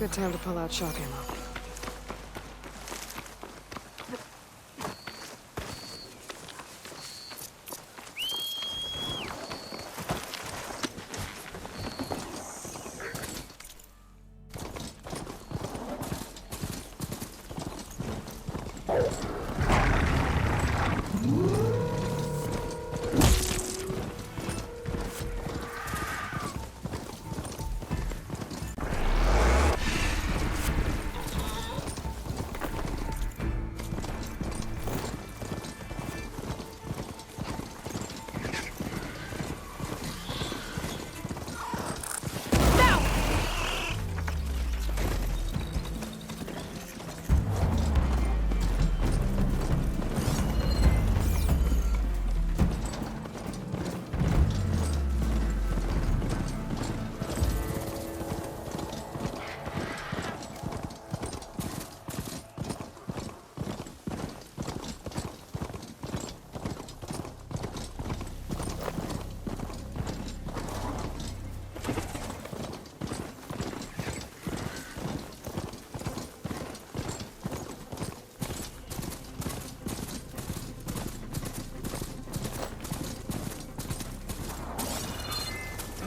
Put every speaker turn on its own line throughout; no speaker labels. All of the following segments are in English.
Good time to pull out shock ammo.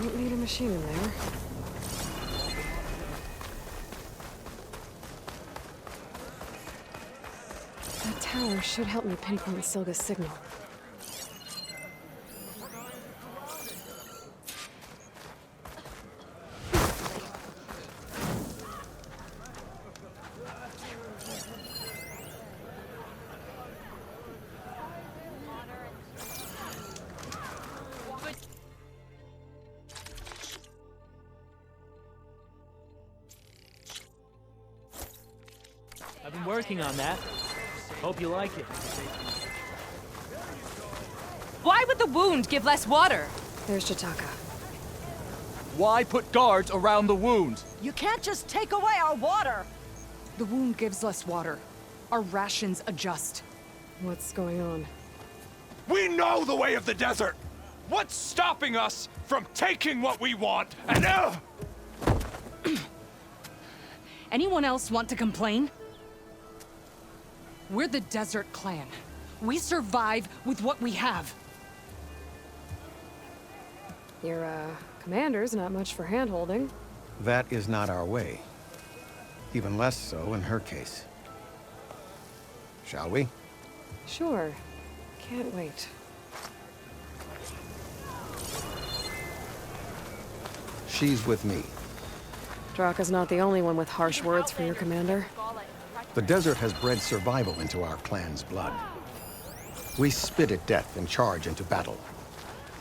Don't need a machine in there. That tower should help me pinpoint Silga's signal.
I've been working on that. Hope you like it.
Why would the wound give less water?
There's Jataka.
Why put guards around the wound?
You can't just take away our water!
The wound gives less water. Our rations adjust.
What's going on?
We know the way of the desert! What's stopping us from taking what we want and
Anyone else want to complain? We're the Desert Clan. We survive with what we have.
Your, commander's not much for hand-holding.
That is not our way. Even less so in her case. Shall we?
Sure. Can't wait.
She's with me.
Draka's not the only one with harsh words for your commander.
The desert has bred survival into our clan's blood. We spit at death and charge into battle.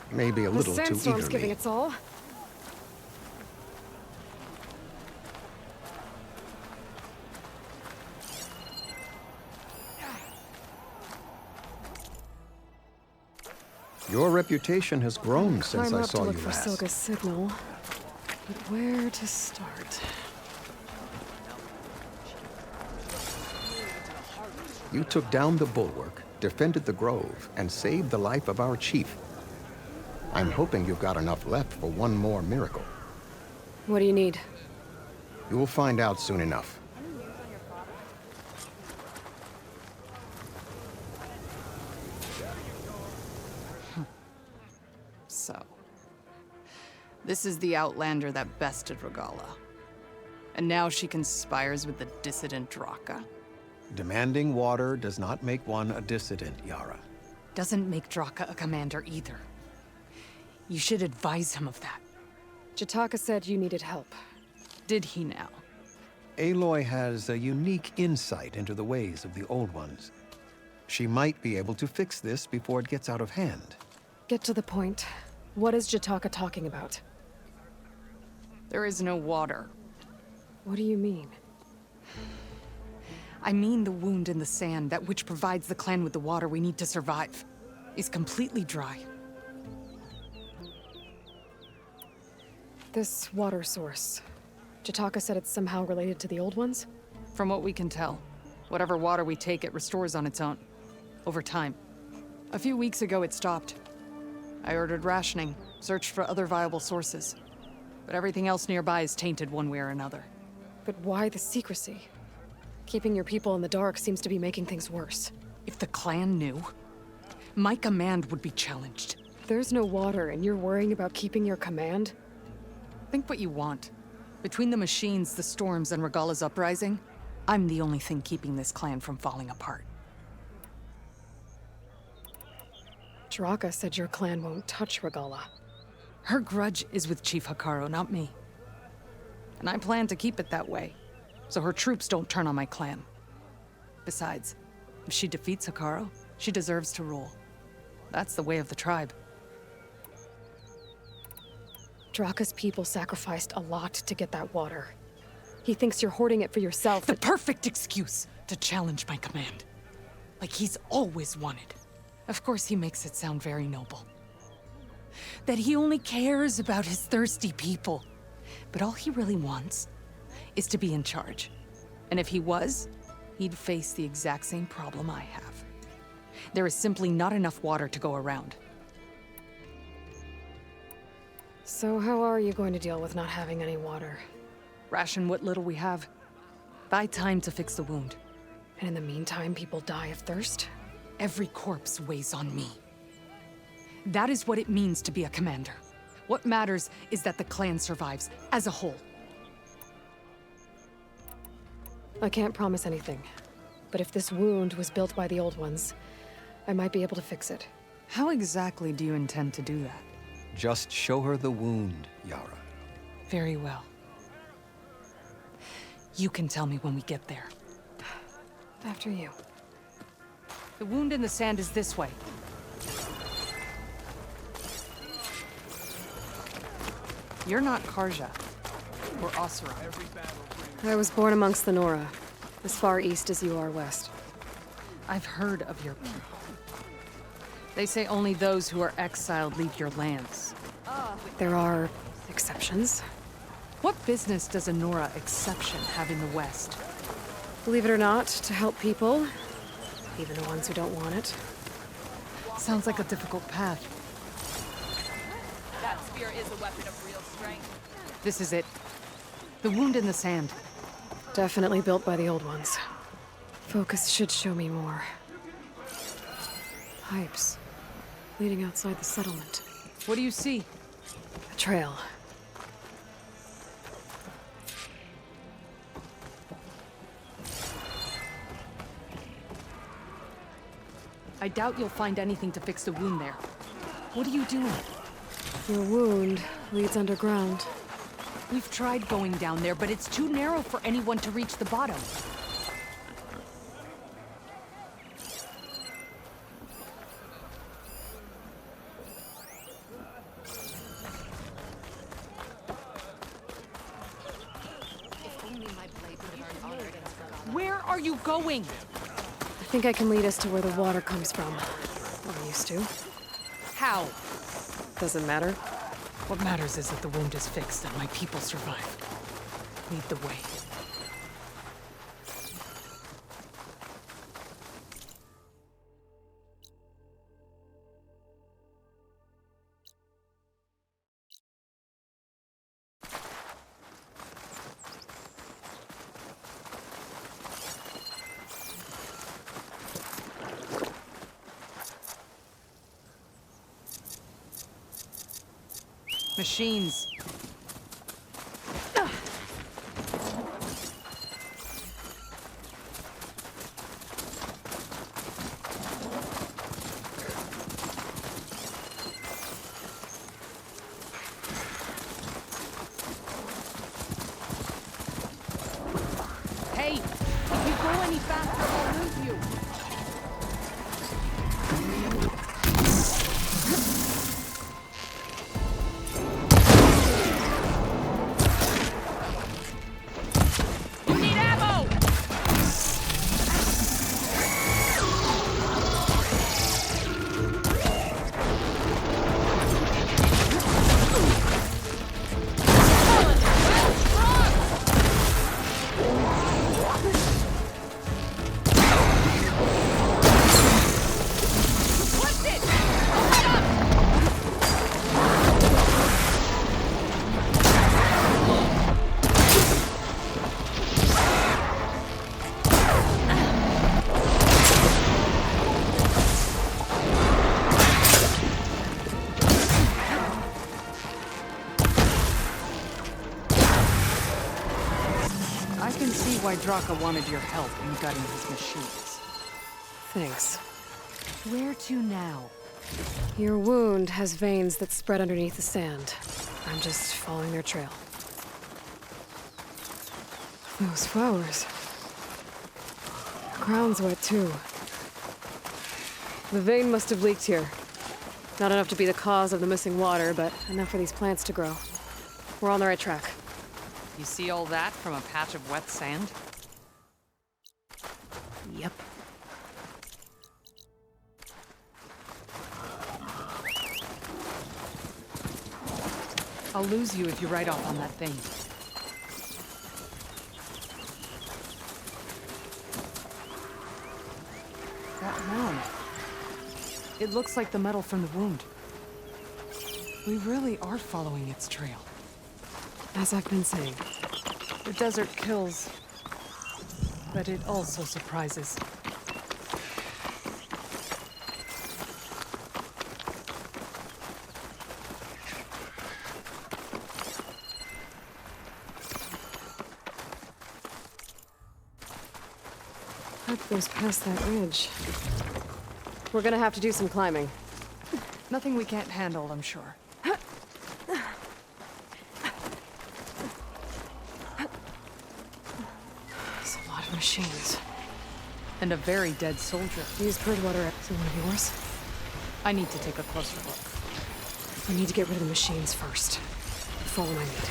Maybe a little too
sandstorm's
eagerly.
giving its all.
Your reputation has grown since
Climb
I
up
saw
to
you
look for
last.
Silga's signal. But where to start?
You took down the bulwark, defended the grove, and saved the life of our chief. I'm hoping you've got enough left for one more miracle.
What do you need?
You will find out soon enough.
So, this is the Outlander that bested Regala. And now she conspires with the dissident Draka.
Demanding water does not make one a dissident, Yara.
Doesn't make Draka a commander either. You should advise him of that.
Jataka said you needed help.
Did he now?
Aloy has a unique insight into the ways of the Old Ones. She might be able to fix this before it gets out of hand.
Get to the point. What is Jataka talking about?
There is no water.
What do you mean?
I mean the wound in the sand, that which provides the clan with the water we need to survive, is completely dry.
This water source. Jataka said it's somehow related to the Old Ones?
From what we can tell, whatever water we take, it restores on its own. Over time. A few weeks ago, it stopped. I ordered rationing, searched for other viable sources. But everything else nearby is tainted one way or another.
But why the secrecy? Keeping your people in the dark seems to be making things worse.
If the clan knew, my command would be challenged.
There's no water, and you're worrying about keeping your command?
Think what you want. Between the machines, the storms, and Regala's uprising, I'm the only thing keeping this clan from falling apart.
Draka said your clan won't touch Regala.
Her grudge is with Chief Hikaru, not me. And I plan to keep it that way, so her troops don't turn on my clan. Besides, if she defeats Hikaru, she deserves to rule. That's the way of the tribe.
Draka's people sacrificed a lot to get that water. He thinks you're hoarding it for yourself.
The perfect excuse to challenge my command. Like he's always wanted. Of course he makes it sound very noble. That he only cares about his thirsty people. But all he really wants is to be in charge. And if he was, he'd face the exact same problem I have. There is simply not enough water to go around.
So how are you going to deal with not having any water?
Ration what little we have. Buy time to fix the wound.
And in the meantime, people die of thirst?
Every corpse weighs on me. That is what it means to be a commander. What matters is that the clan survives, as a whole.
I can't promise anything. But if this wound was built by the old ones, I might be able to fix it.
How exactly do you intend to do that?
Just show her the wound, Yara.
Very well. You can tell me when we get there.
After you.
The wound in the sand is this way. You're not Karja, or Asura.
I was born amongst the Nora, as far east as you are west.
I've heard of your people. They say only those who are exiled leave your lands.
There are exceptions.
What business does a Nora exception have in the West?
Believe it or not, to help people, even the ones who don't want it.
Sounds like a difficult path.
That spear is a weapon of real strength.
This is it. The wound in the sand.
Definitely built by the old ones. Focus should show me more. Pipes. Leading outside the settlement.
What do you see?
A trail.
I doubt you'll find anything to fix the wound there. What are you doing?
Your wound leads underground.
We've tried going down there, but it's too narrow for anyone to reach the bottom. Where are you going?
I think I can lead us to where the water comes from. Or used to.
How?
Doesn't matter.
What matters is that the wound is fixed and my people survive. Lead the way. Machines. Hey, if you go any faster, I'll lose you. why Draka wanted your help in gutting his machines.
Thanks.
Where to now?
Your wound has veins that spread underneath the sand. I'm just following their trail. Those flowers. The ground's wet too. The vein must have leaked here. Not enough to be the cause of the missing water, but enough for these plants to grow. We're on the right track.
You see all that from a patch of wet sand?
Yep.
I'll lose you if you ride off on that thing. That mound. It looks like the metal from the wound. We really are following its trail.
As I've been saying.
The desert kills, but it also surprises.
That goes past that ridge. We're gonna have to do some climbing.
Nothing we can't handle, I'm sure.
There's a lot of machines.
And a very dead soldier.
Used Birdwater. Is it one of yours?
I need to take a closer look.
We need to get rid of the machines first. Follow my lead.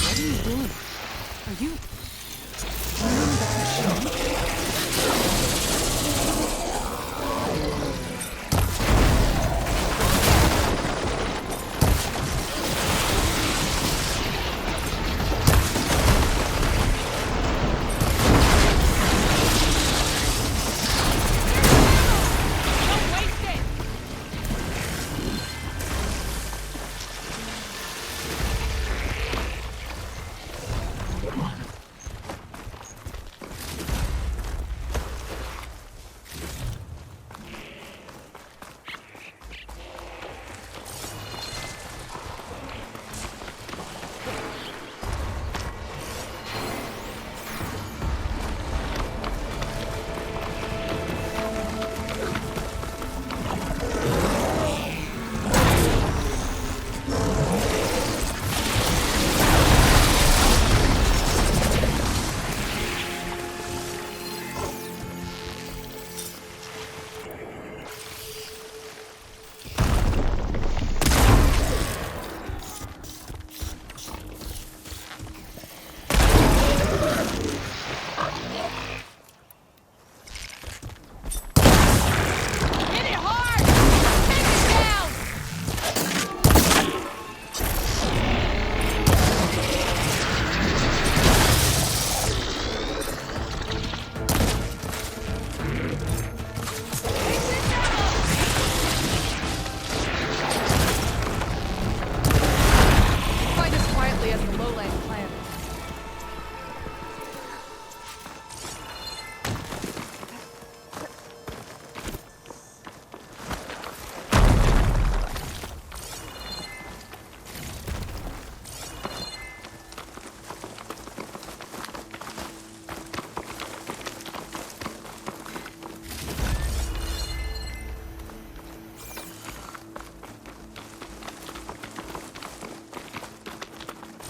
What are you doing? Are you...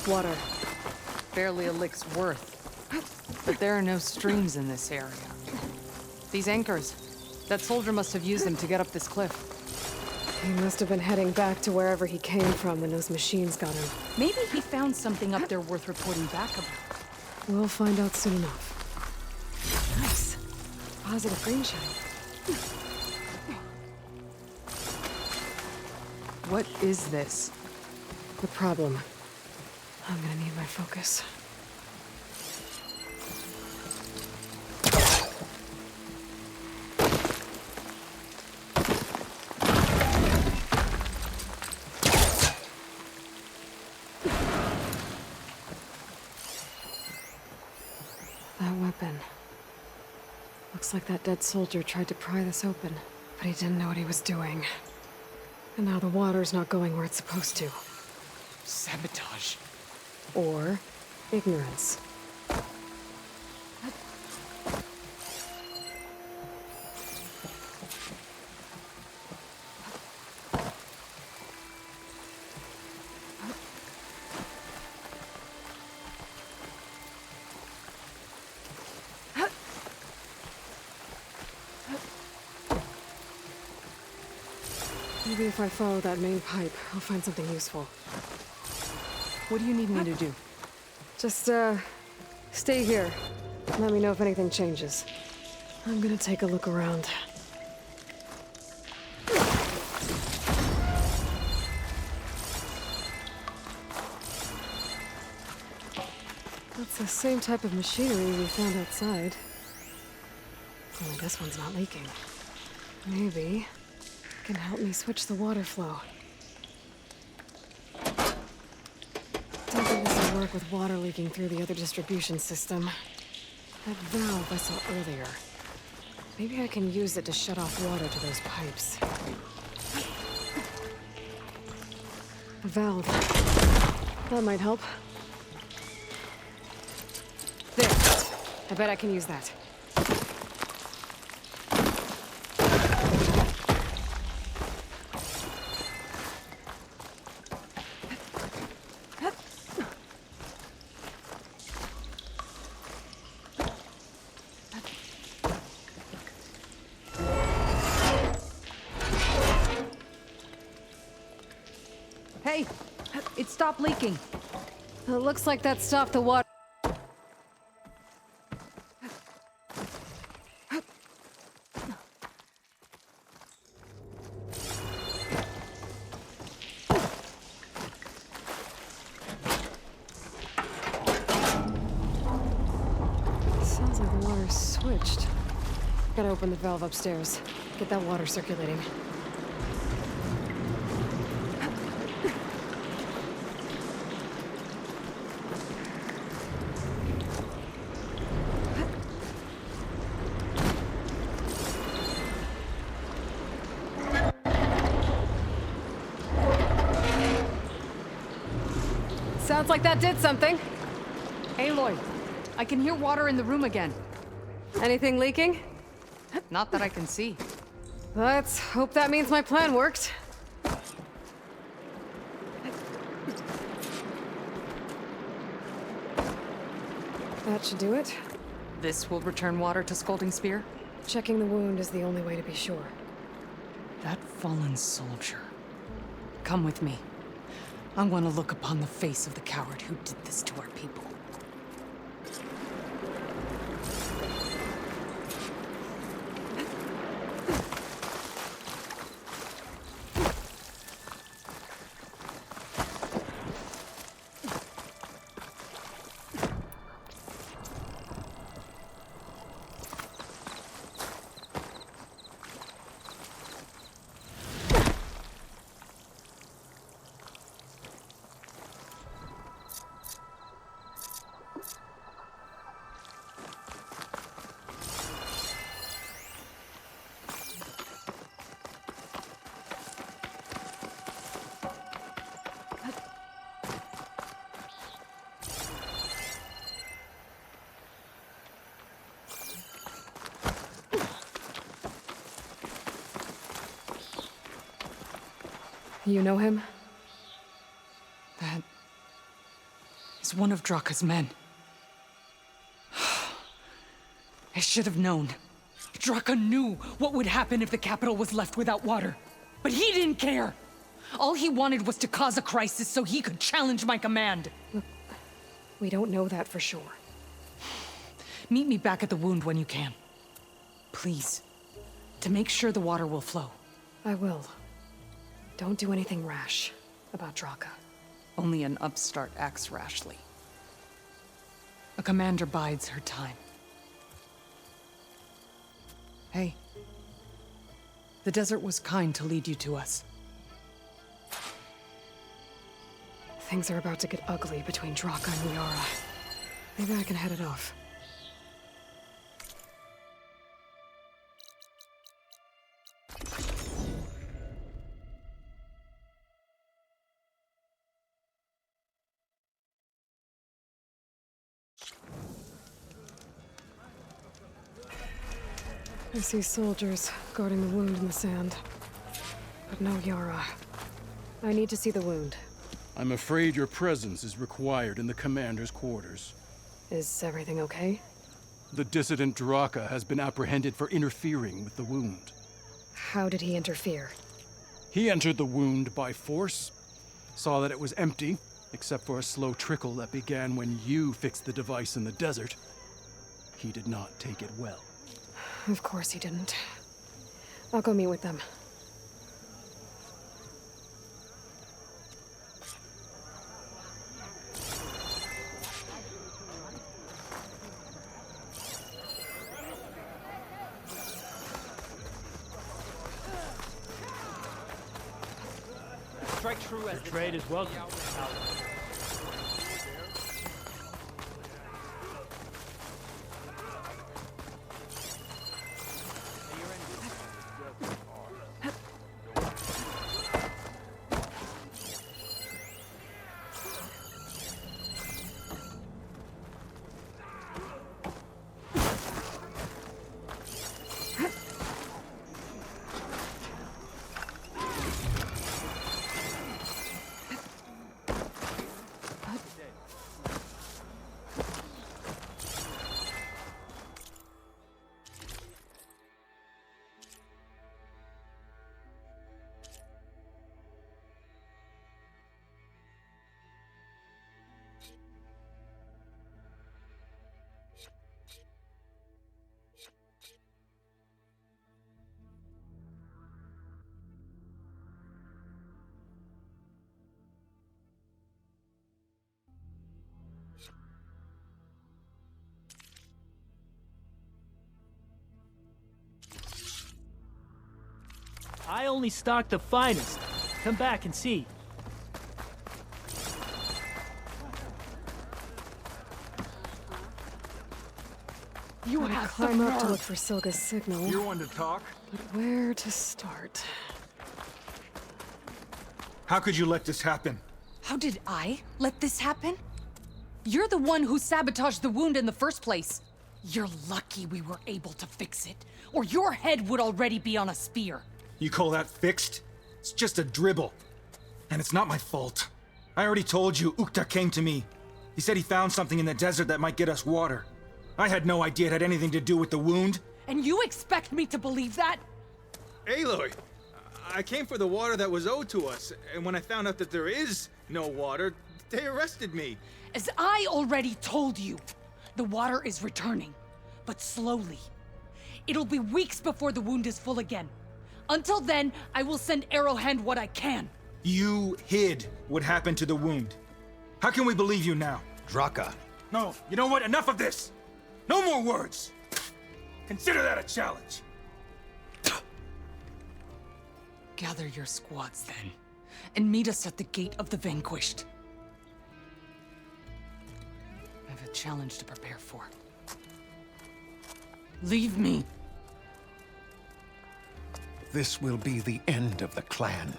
Water.
Barely a lick's worth. But there are no streams in this area. These anchors. That soldier must have used them to get up this cliff.
He must have been heading back to wherever he came from when those machines got him.
Maybe he found something up there worth reporting back about.
We'll find out soon enough. Nice. Positive green shine.
What is this?
The problem. I'm gonna need my focus. like that dead soldier tried to pry this open, but he didn't know what he was doing. And now the water's not going where it's supposed to.
Sabotage.
Or ignorance. Maybe if I follow that main pipe, I'll find something useful.
What do you need me to do?
Just, stay here. Let me know if anything changes. I'm gonna take a look around. That's the same type of machinery we found outside. Only this one's not leaking. Maybe it can help me switch the water flow. Don't think this will work with water leaking through the other distribution system. That valve I saw earlier. Maybe I can use it to shut off water to those pipes. A valve. That might help. There. I bet I can use that.
Hey, it stopped leaking.
It looks like that stopped the water. Sounds like the water's switched. Gotta open the valve upstairs. Get that water circulating. Sounds like that did something.
Aloy, I can hear water in the room again.
Anything leaking?
Not that I can see.
Let's hope that means my plan worked. That should do it.
This will return water to Scolding Spear?
Checking the wound is the only way to be sure.
That fallen soldier. Come with me. I want to look upon the face of the coward who did this to our people.
You know him?
That is one of Draka's men. I should have known. Draka knew what would happen if the capital was left without water. But he didn't care! All he wanted was to cause a crisis so he could challenge my command.
Look, we don't know that for sure.
Meet me back at the wound when you can. Please. To make sure the water will flow.
I will. Don't do anything rash about Draka.
Only an upstart acts rashly. A commander bides her time. Hey. The desert was kind to lead you to us.
Things are about to get ugly between Draka and Liara. Maybe I can head it off. I see soldiers guarding the wound in the sand. But no Yara. I need to see the wound.
I'm afraid your presence is required in the commander's quarters.
Is everything okay?
The dissident Draka has been apprehended for interfering with the wound.
How did he interfere?
He entered the wound by force, saw that it was empty, except for a slow trickle that began when you fixed the device in the desert. He did not take it well.
Of course he didn't. I'll go meet with them.
Strike true as the trade is welcome. I only stock the finest. Come back and see.
You want to climb up to look for Silga's signal.
You want to talk?
But where to start?
How could you let this happen?
How did I let this happen? You're the one who sabotaged the wound in the first place. You're lucky we were able to fix it, or your head would already be on a spear.
You call that fixed? It's just a dribble. And it's not my fault. I already told you, Ukta came to me. He said he found something in the desert that might get us water. I had no idea it had anything to do with the wound.
And you expect me to believe that?
Aloy, I came for the water that was owed to us, and when I found out that there is no water, they arrested me.
As I already told you, the water is returning, but slowly. It'll be weeks before the wound is full again. Until then, I will send Arrowhand what I can.
You hid what happened to the wound. How can we believe you now?
Draka.
No, you know what? Enough of this! No more words! Consider that a challenge.
Gather your squads then, and meet us at the Gate of the Vanquished. I have a challenge to prepare for. Leave me.
This will be the end of the clan.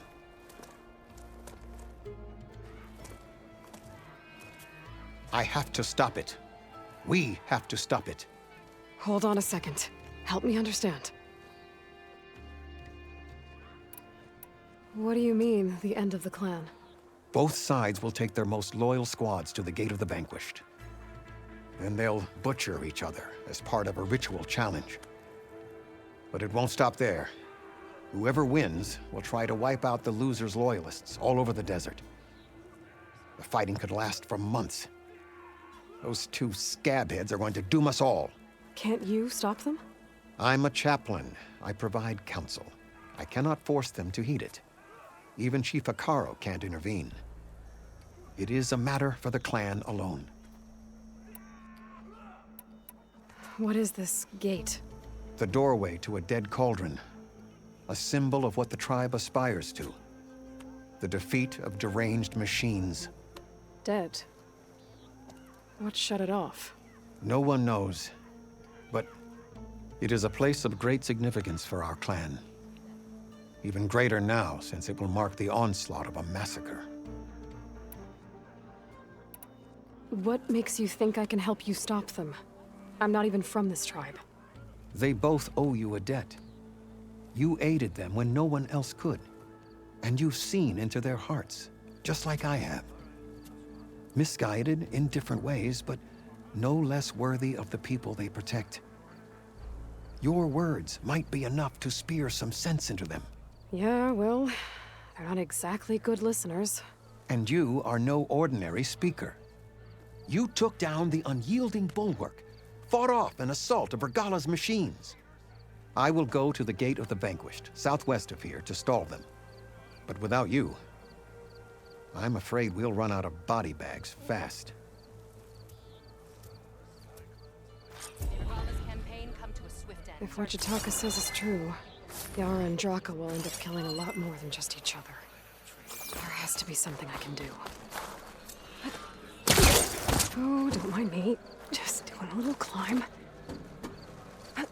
I have to stop it. We have to stop it.
Hold on a second. Help me understand. What do you mean, the end of the clan?
Both sides will take their most loyal squads to the Gate of the Vanquished. Then they'll butcher each other as part of a ritual challenge. But it won't stop there. Whoever wins will try to wipe out the loser's loyalists all over the desert. The fighting could last for months. Those two scabheads are going to doom us all.
Can't you stop them?
I'm a chaplain. I provide counsel. I cannot force them to heed it. Even Chief Akaro can't intervene. It is a matter for the clan alone.
What is this gate?
The doorway to a dead cauldron. A symbol of what the tribe aspires to. The defeat of deranged machines.
Dead. What shut it off?
No one knows. But it is a place of great significance for our clan. Even greater now, since it will mark the onslaught of a massacre.
What makes you think I can help you stop them? I'm not even from this tribe.
They both owe you a debt. You aided them when no one else could. And you've seen into their hearts, just like I have. Misguided in different ways, but no less worthy of the people they protect. Your words might be enough to spear some sense into them.
Yeah, well, they're not exactly good listeners.
And you are no ordinary speaker. You took down the unyielding bulwark, fought off an assault of Regala's machines. I will go to the Gate of the Vanquished, southwest of here, to stall them. But without you, I'm afraid we'll run out of body bags fast.
If what Jataka says is true, Yara and Draka will end up killing a lot more than just each other. There has to be something I can do. Oh, don't mind me. Just doing a little climb. I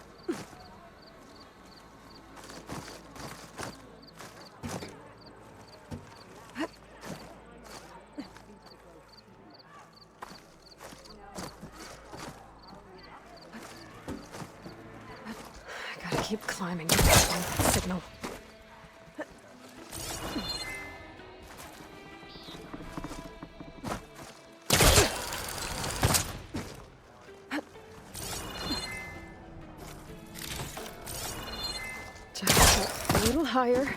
gotta keep climbing to find that signal. Just a little higher.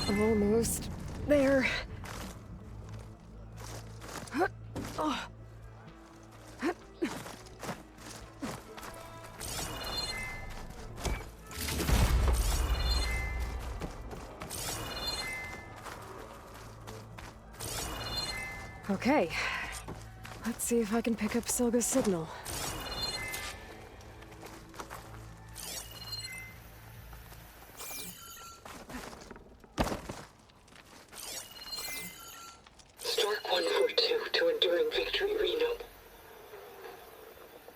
Almost there. Okay. Let's see if I can pick up Silga's signal.
Stark 142 to Enduring Victory, Reno.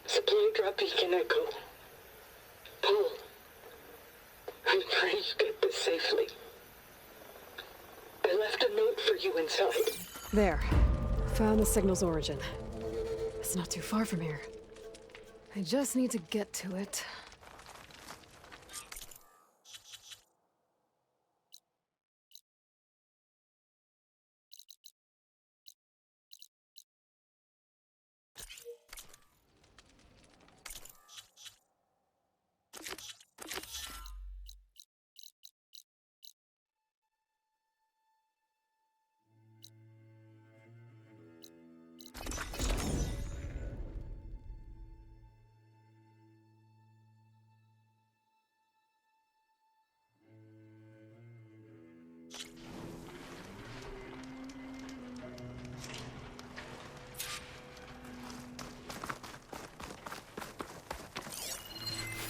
Supply drop beacon echo. Paul, I'm trying to get this safely. I left a note for you inside.
There. Found the signal's origin. It's not too far from here. I just need to get to it.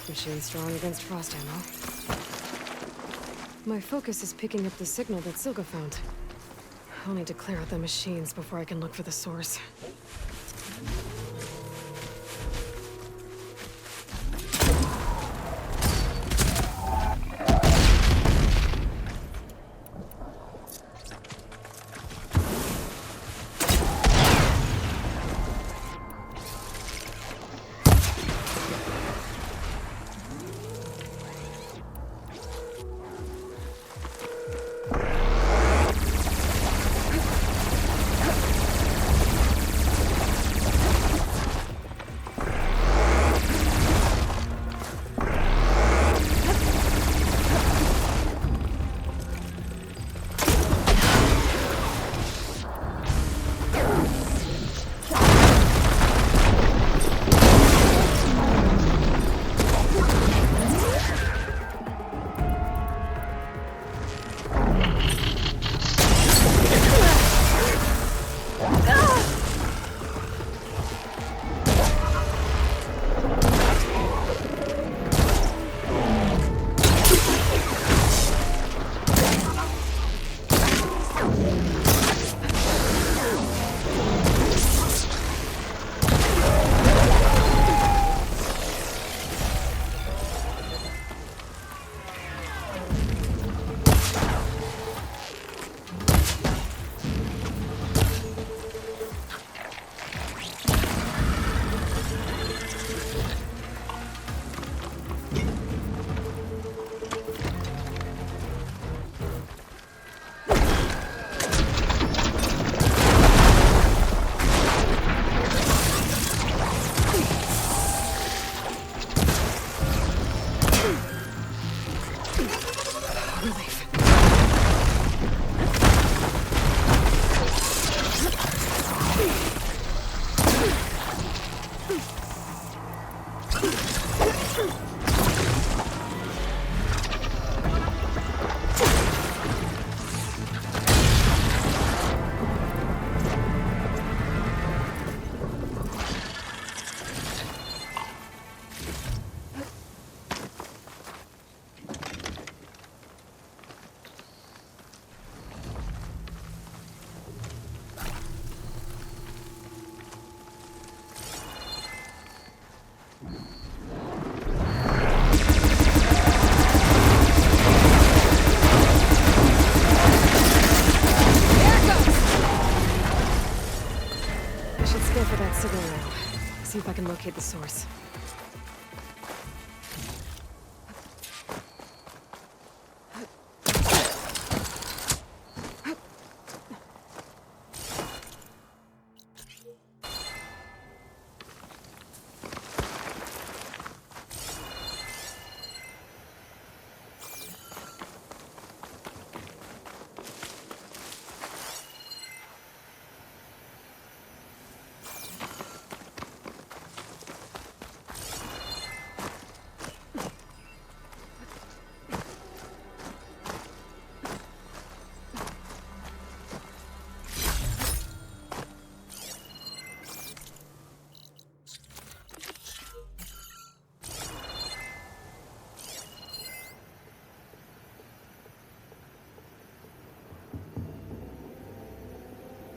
Machine strong against frost ammo. My focus is picking up the signal that Silga found. I'll need to clear out the machines before I can look for the source. I should scan for that signal now. See if I can locate the source.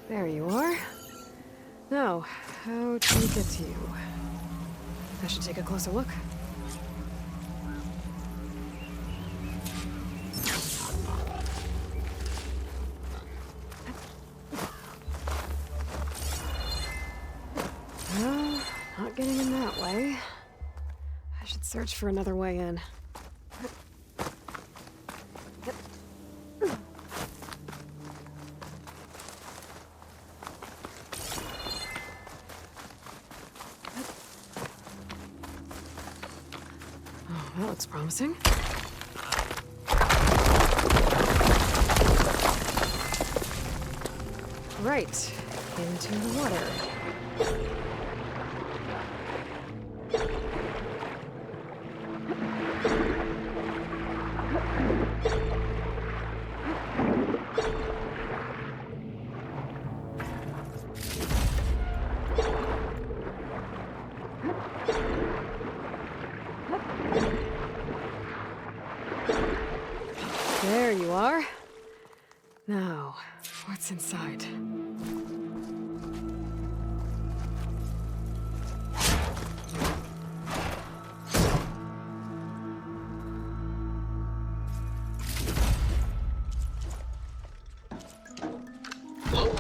There you are. Now, how do we get to you? I should take a closer look. Well, not getting in that way. I should search for another way in. That looks promising. Right, into the water. There you are. Now, what's inside?
Paul,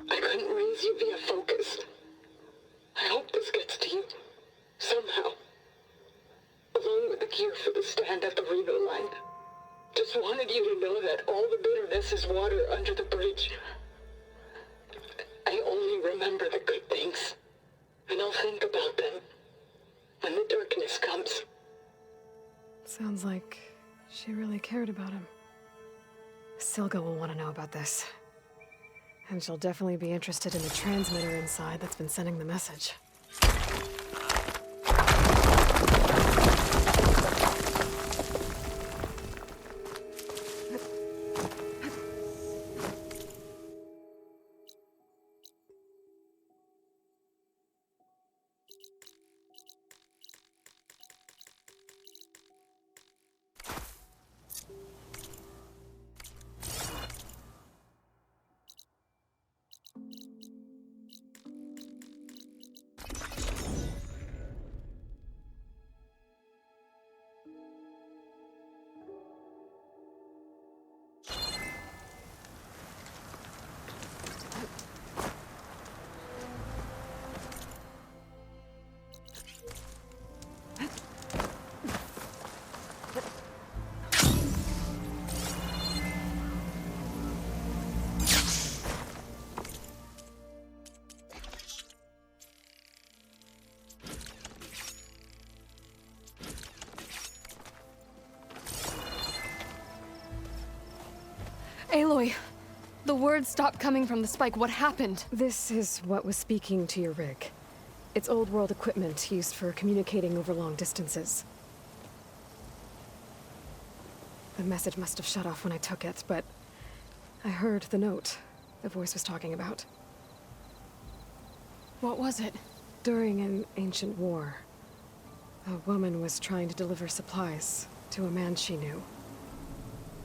I couldn't raise you via focus. I hope this gets to you. Somehow. Along with the cure for the stand at the Reno line. Just wanted you to know that all the bitterness is water under the bridge. I only remember the good things. And I'll think about them when the darkness comes.
Sounds like she really cared about him. Silga will want to know about this. And she'll definitely be interested in the transmitter inside that's been sending the message.
Aloy, the words stopped coming from the spike. What happened?
This is what was speaking to your rig. It's old world equipment used for communicating over long distances. The message must have shut off when I took it, but I heard the note the voice was talking about.
What was it?
During an ancient war, a woman was trying to deliver supplies to a man she knew.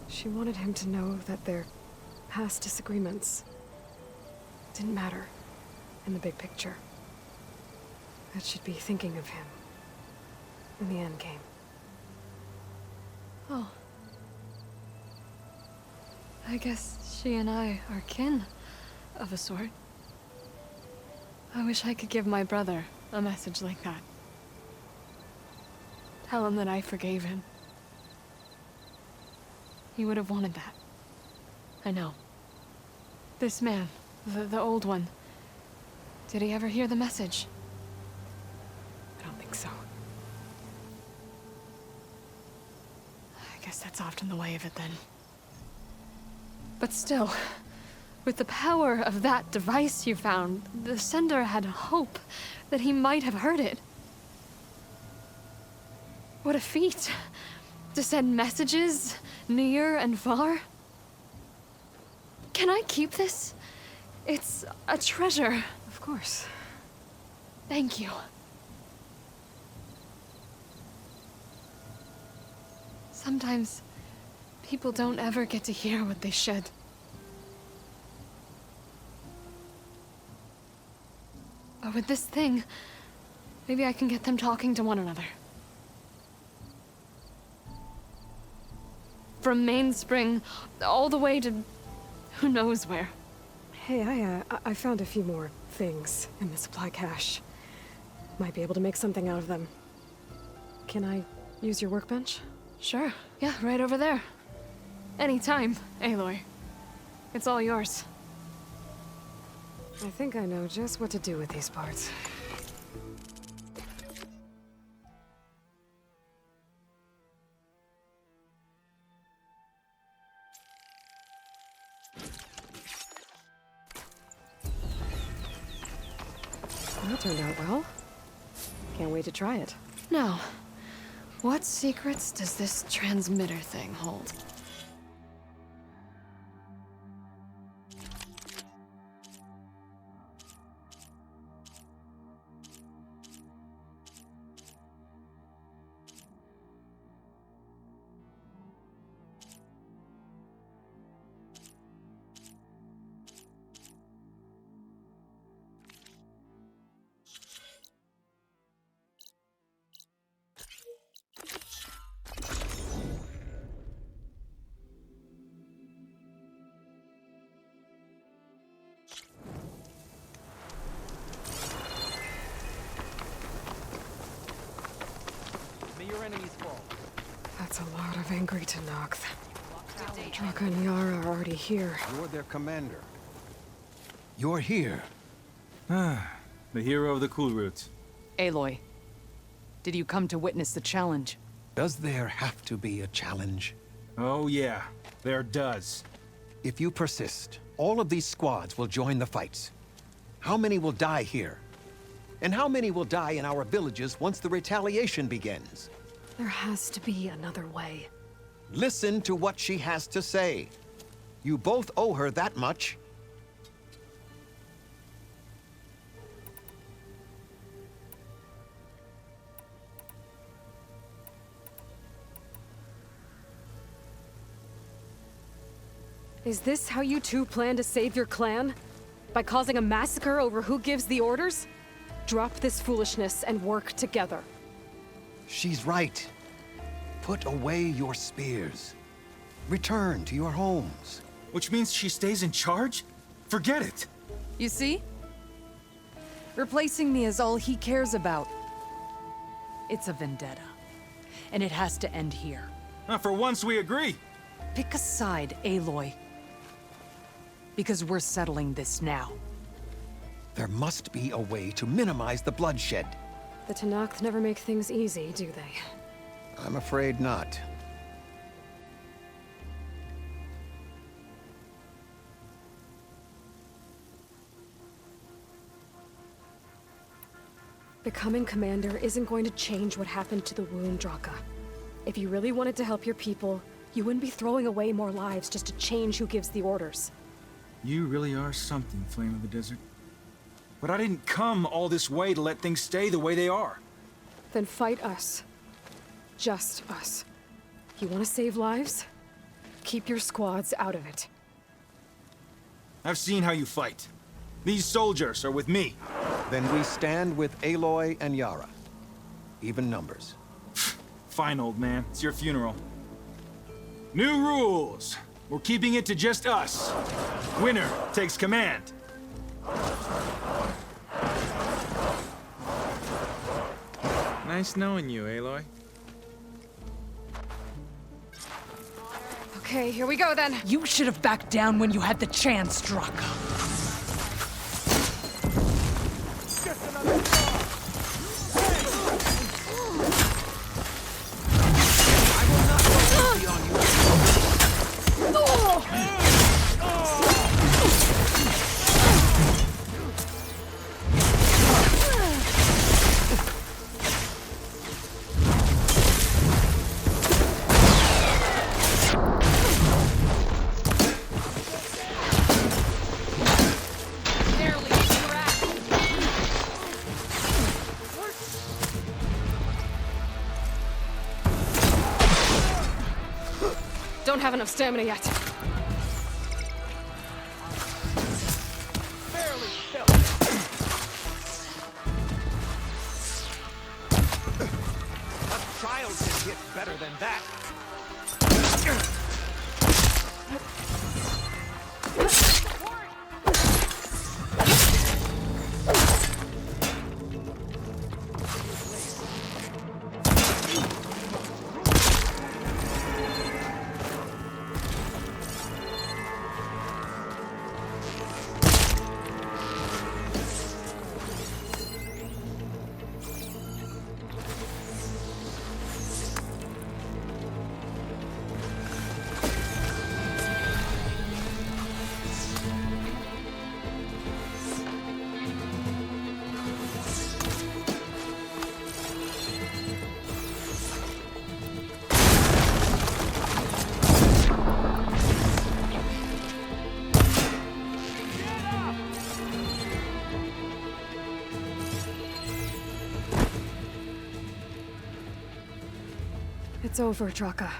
She wanted him to know that their past disagreements didn't matter in the big picture. That she'd be thinking of him when the end came.
Oh. I guess she and I are kin, of a sort. I wish I could give my brother a message like that. Tell him that I forgave him. He would have wanted that. I know. This man, the old one, did he ever hear the message?
I don't think so.
I guess that's often the way of it then. But still, with the power of that device you found, the sender had hope that he might have heard it. What a feat! To send messages near and far. Can I keep this? It's a treasure.
Of course.
Thank you. Sometimes people don't ever get to hear what they should. But with this thing, maybe I can get them talking to one another. From Mainspring all the way to who knows where.
Hey, I found a few more things in the supply cache. Might be able to make something out of them. Can I use your workbench?
Sure. Yeah, right over there. Anytime, Aloy. It's all yours.
I think I know just what to do with these parts. That turned out well. Can't wait to try it.
Now, what secrets does this transmitter thing hold?
May your enemies fall.
That's a lot of angry Tenakth. Draka and Yara are already here.
You're their commander. You're here.
The hero of the cool routes.
Aloy, did you come to witness the challenge?
Does there have to be a challenge?
Oh yeah, there does.
If you persist, all of these squads will join the fights. How many will die here? And how many will die in our villages once the retaliation begins?
There has to be another way.
Listen to what she has to say. You both owe her that much.
Is this how you two plan to save your clan? By causing a massacre over who gives the orders? Drop this foolishness and work together.
She's right. Put away your spears. Return to your homes.
Which means she stays in charge? Forget it!
You see? Replacing me is all he cares about. It's a vendetta. And it has to end here.
For once we agree.
Pick a side, Aloy. Because we're settling this now.
There must be a way to minimize the bloodshed.
The Tenakth never make things easy, do they?
I'm afraid not.
Becoming commander isn't going to change what happened to the wound, Draka. If you really wanted to help your people, you wouldn't be throwing away more lives just to change who gives the orders.
You really are something, Flame of the Desert. But I didn't come all this way to let things stay the way they are.
Then fight us. Just us. You want to save lives? Keep your squads out of it.
I've seen how you fight. These soldiers are with me.
Then we stand with Aloy and Yara. Even numbers.
Fine, old man. It's your funeral. New rules. We're keeping it to just us. Winner takes command. Nice knowing you, Aloy.
Okay, here we go then.
You should have backed down when you had the chance, Draka.
Don't have enough stamina yet.
A child can hit better than that.
It's over, Draka.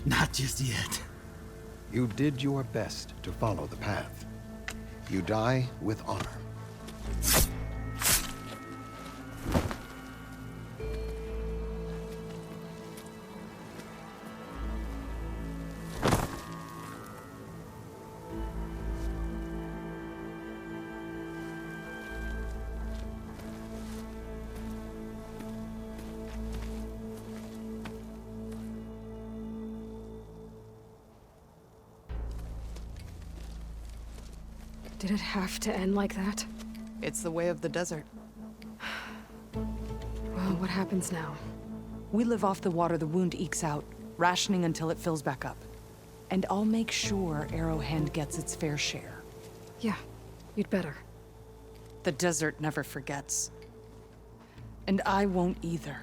Not just yet.
You did your best to follow the path. You die with honor.
Did it have to end like that?
It's the way of the desert.
Well, what happens now?
We live off the water the wound ekes out, rationing until it fills back up. And I'll make sure Arrowhand gets its fair share.
Yeah, you'd better.
The desert never forgets. And I won't either.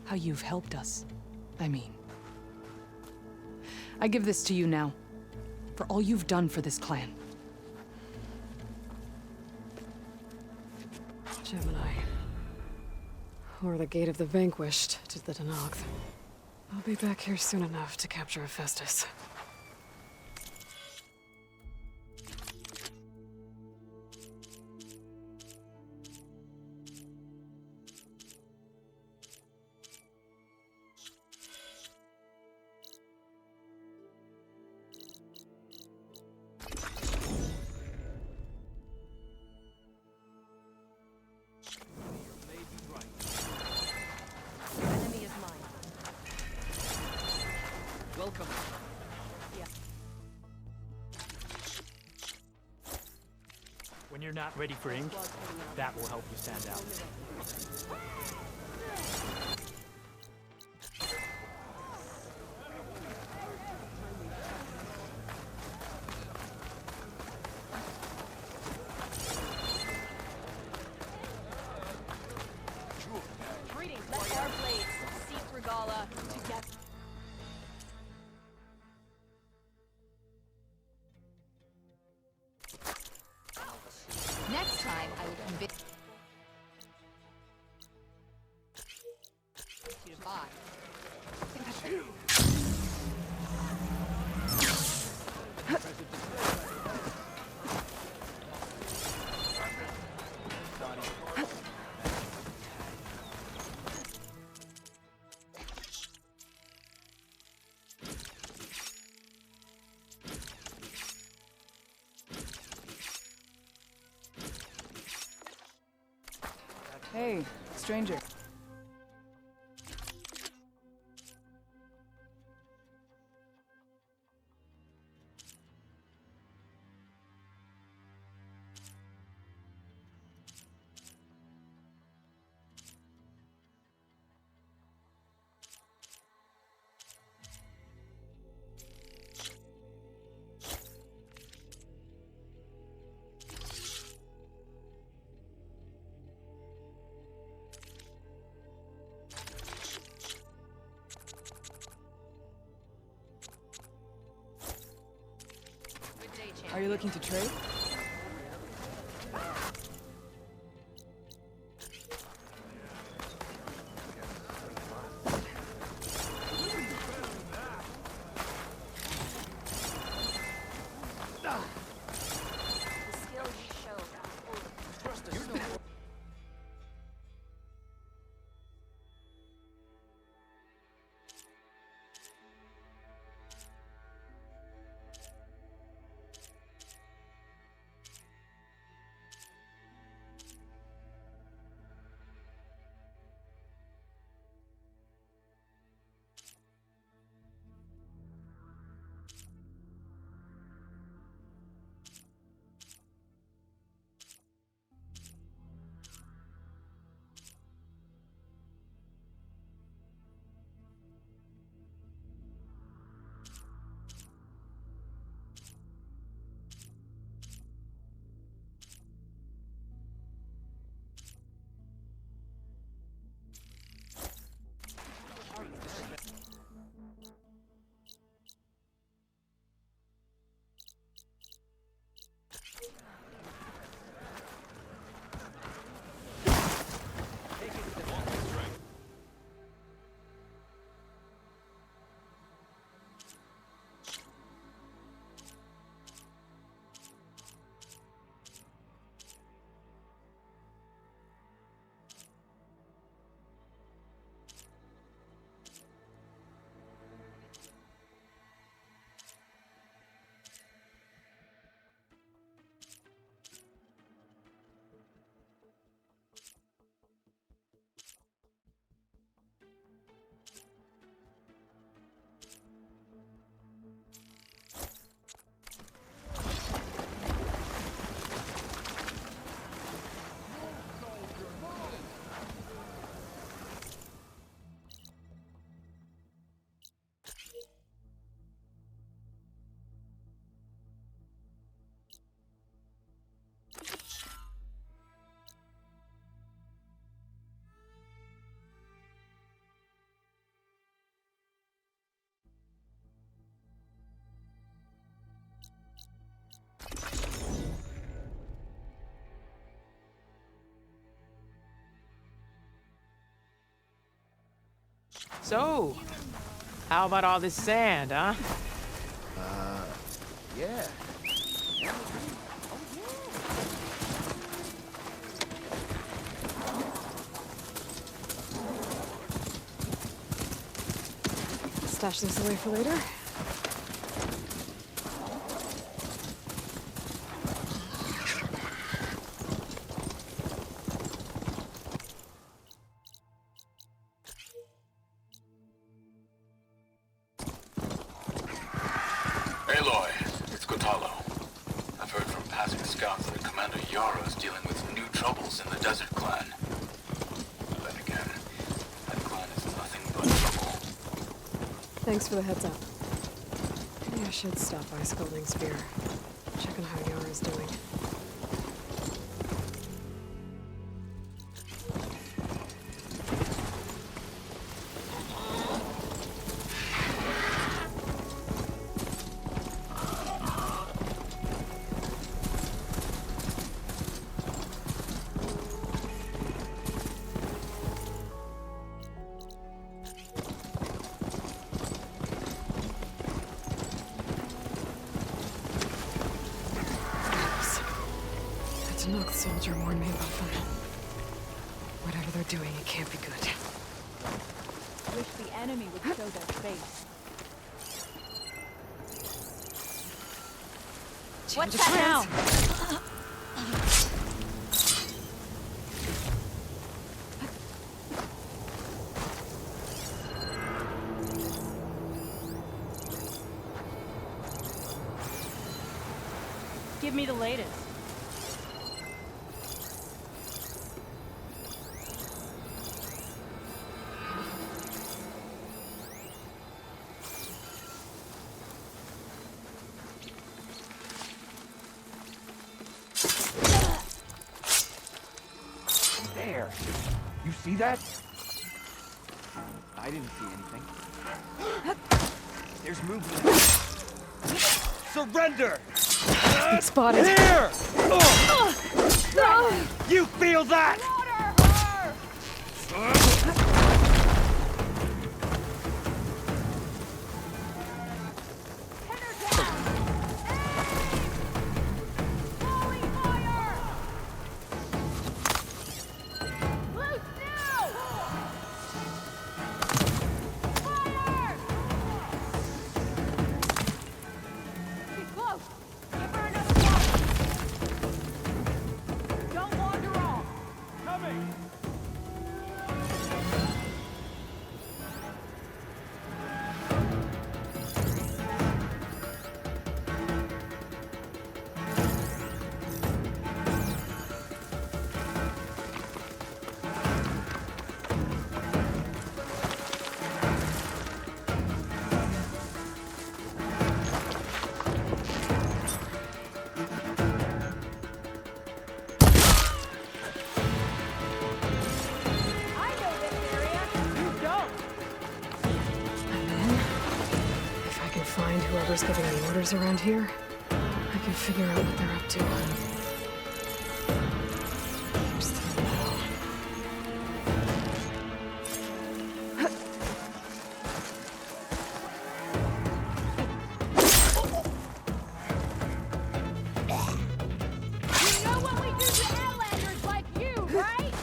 How you've helped us, I mean. I give this to you now, for all you've done for this clan.
Gemini. Or the Gate of the Vanquished to the Denogth. I'll be back here soon enough to capture Hephaestus.
Welcome.
Yeah.
When you're not ready for ink, that will help you stand out.
Greetings, let our blades seek Regala together. Next time, I will convince. Bye.
Hey, stranger. Are you looking to trade?
The skill you showed.
So, how about all this sand, huh?
Yeah.
Stash this away for later.
Aloy, it's Kotalo. I've heard from passing scouts that Commander Yara is dealing with new troubles in the Desert Clan. Then again, that clan is nothing but trouble.
Thanks for the heads up. Maybe I should stop by Scolding Spear. Check on how Yara's doing. Nook soldier warned me about them. Whatever they're doing, it can't be good.
Wish the enemy would show their face.
What's that now?
me the latest.
There! You see that? I didn't see anything. There's movement. Surrender!
Spotted.
Here! You feel that?
Find whoever's giving the orders around here. I can figure out what they're up to. There's the bell.
You know what we do to Outlanders like you, right?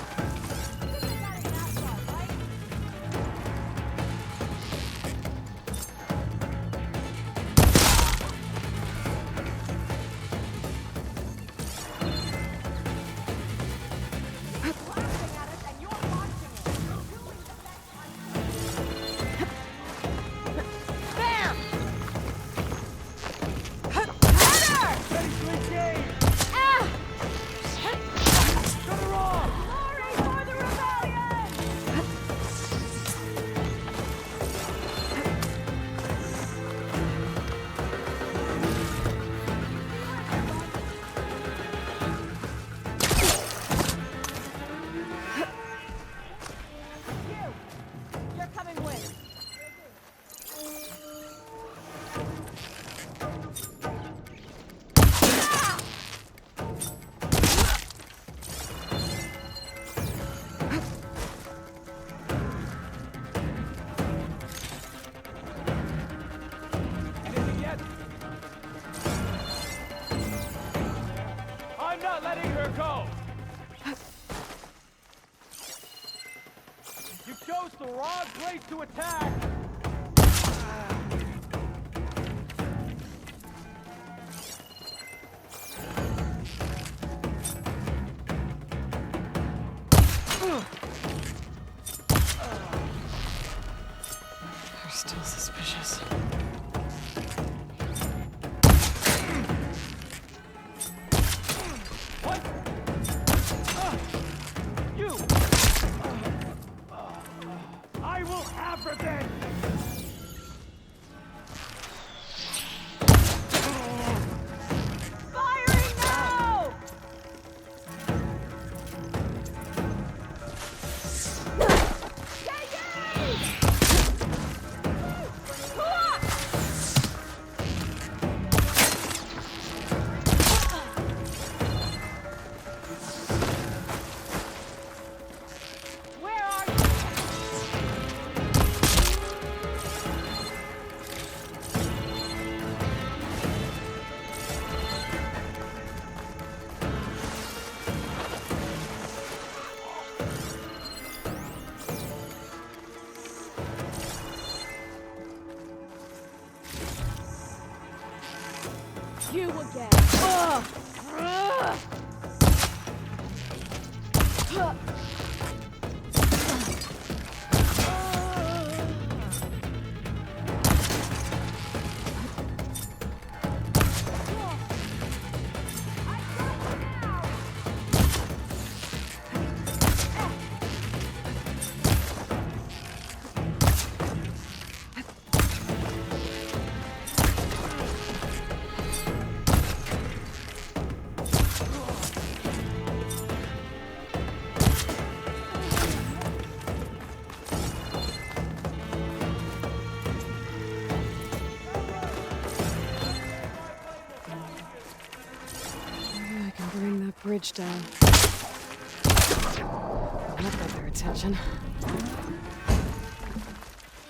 I'm not letting her go! You chose the wrong place to attack!
They're still suspicious.
What? You! I will have revenge!
Firing now! Where are you? You again.
that bridge down. That got their attention.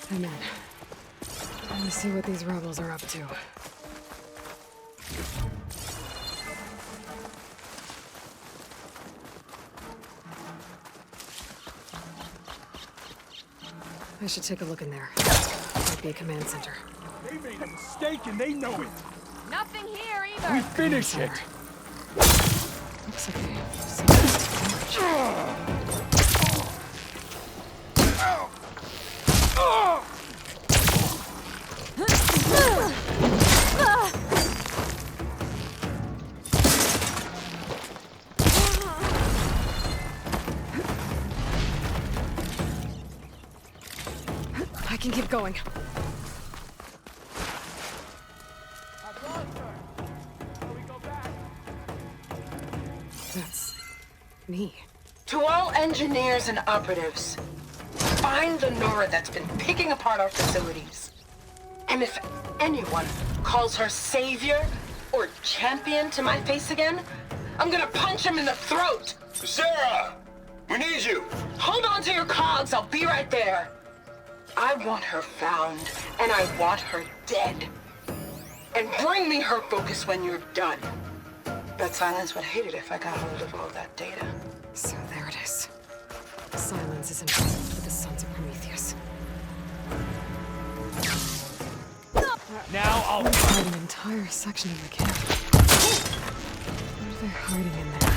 I'm in. Time to see what these rebels are up to. I should take a look in there. Might be a command center.
They made a mistake and they know it.
Nothing here either.
We finish it.
Looks like they I can keep going. That's me.
To all engineers and operatives, find the Nora that's been picking apart our facilities. And if anyone calls her savior or champion to my face again, I'm gonna punch him in the throat!
Sarah! We need you!
Hold on to your cogs, I'll be right there. I want her found, and I want her dead. And bring me her focus when you're done. Bet Silence would hate it if I got hold of all that data.
So there it is. Silence is involved with the Sons of Prometheus.
Now I'll
Hide an entire section of the camp. What are they hiding in there?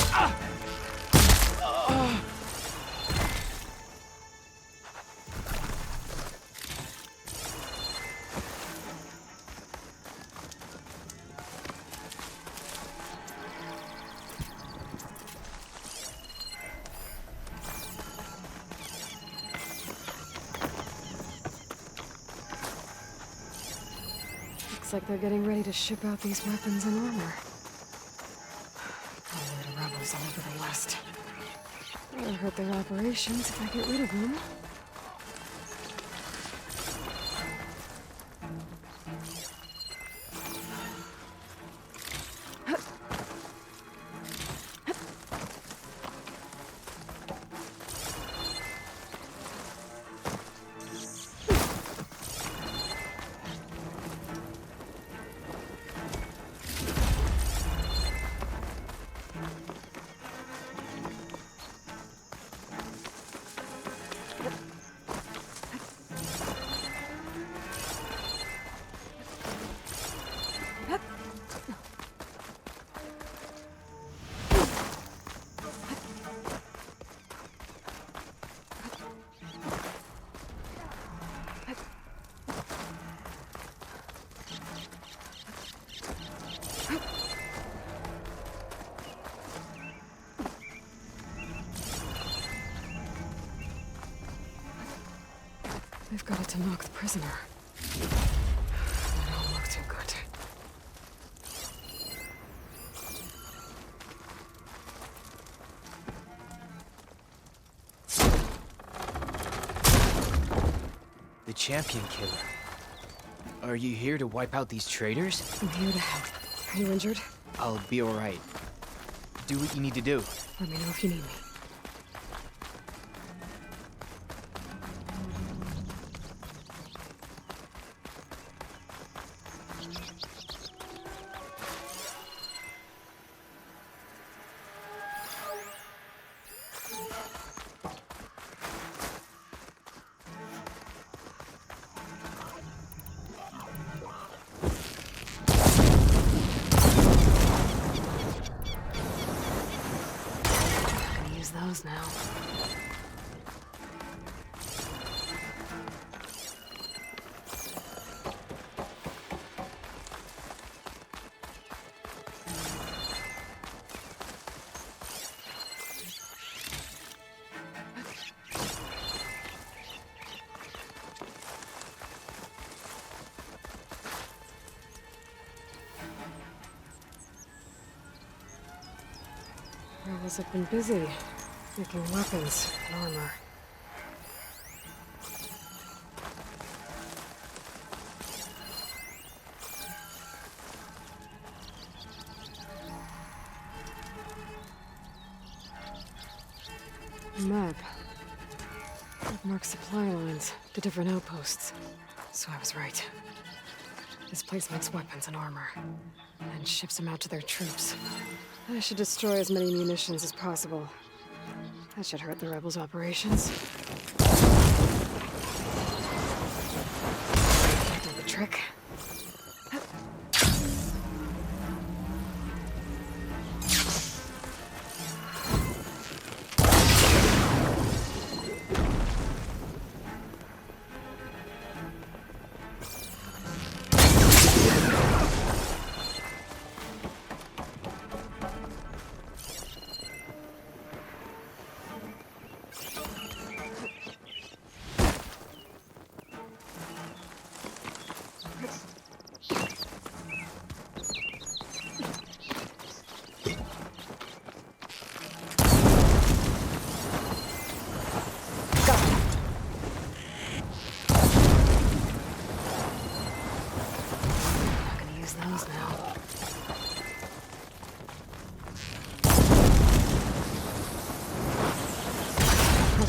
Looks like they're getting ready to ship out these weapons and armor. Probably the rebels all over the West. It'll hurt their operations if I get rid of them. They've got it to knock the prisoner. That don't look too good.
The champion killer. Are you here to wipe out these traitors?
I'm here to help. Are you injured?
I'll be alright. Do what you need to do.
Let me know if you need me. Those now. Rebels have been busy. Making weapons and armor. Map. It marks supply lines to different outposts. So I was right. This place makes weapons and armor, and ships them out to their troops. I should destroy as many munitions as possible. That should hurt the rebels' operations. That did the trick.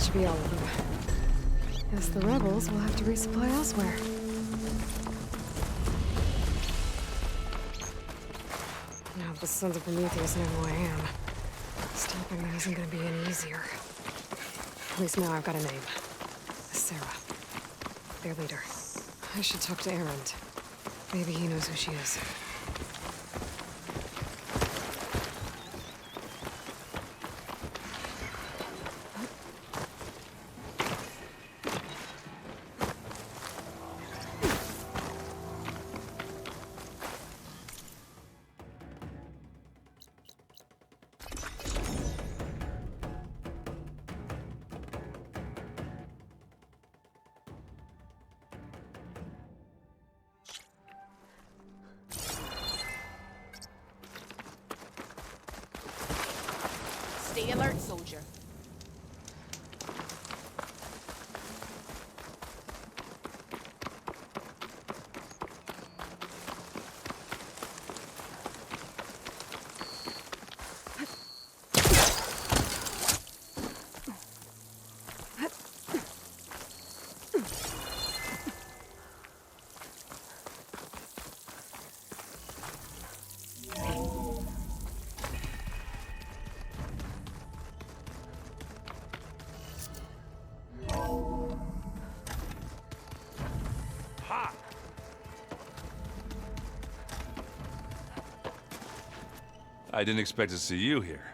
Should be all of them. Guess the rebels will have to resupply elsewhere. Now that the Sons of Prometheus know who I am, stopping them isn't gonna be any easier. At least now I've got a name. Sarah. Their leader. I should talk to Erend. Maybe he knows who she is.
Stay alert, soldier.
I didn't expect to see you here.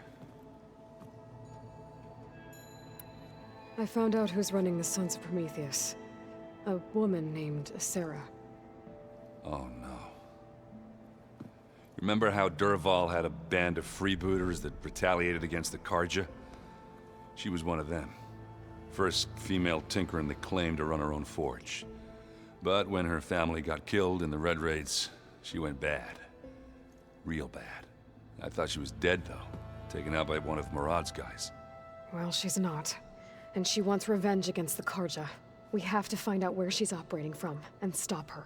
I found out who's running the Sons of Prometheus. A woman named Sarah.
Oh no. Remember how Durval had a band of freebooters that retaliated against the Karja? She was one of them. First female tinker in the claim to run her own forge. But when her family got killed in the Red Raids, she went bad. Real bad. I thought she was dead, though. Taken out by one of Murad's guys.
Well, she's not. And she wants revenge against the Karja. We have to find out where she's operating from, and stop her.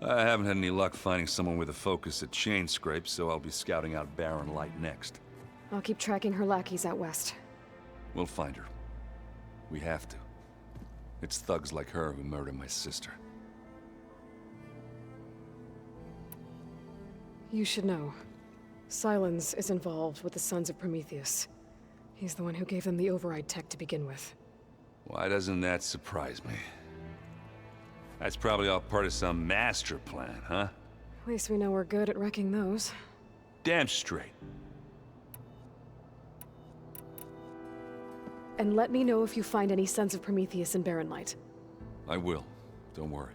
I haven't had any luck finding someone with a focus at chain scrapes, so I'll be scouting out Barren Light next.
I'll keep tracking her lackeys out west.
We'll find her. We have to. It's thugs like her who murdered my sister.
You should know. Silence is involved with the Sons of Prometheus. He's the one who gave them the override tech to begin with.
Why doesn't that surprise me? That's probably all part of some master plan, huh?
At least we know we're good at wrecking those.
Damn straight.
And let me know if you find any Sons of Prometheus in Barren Light.
I will. Don't worry.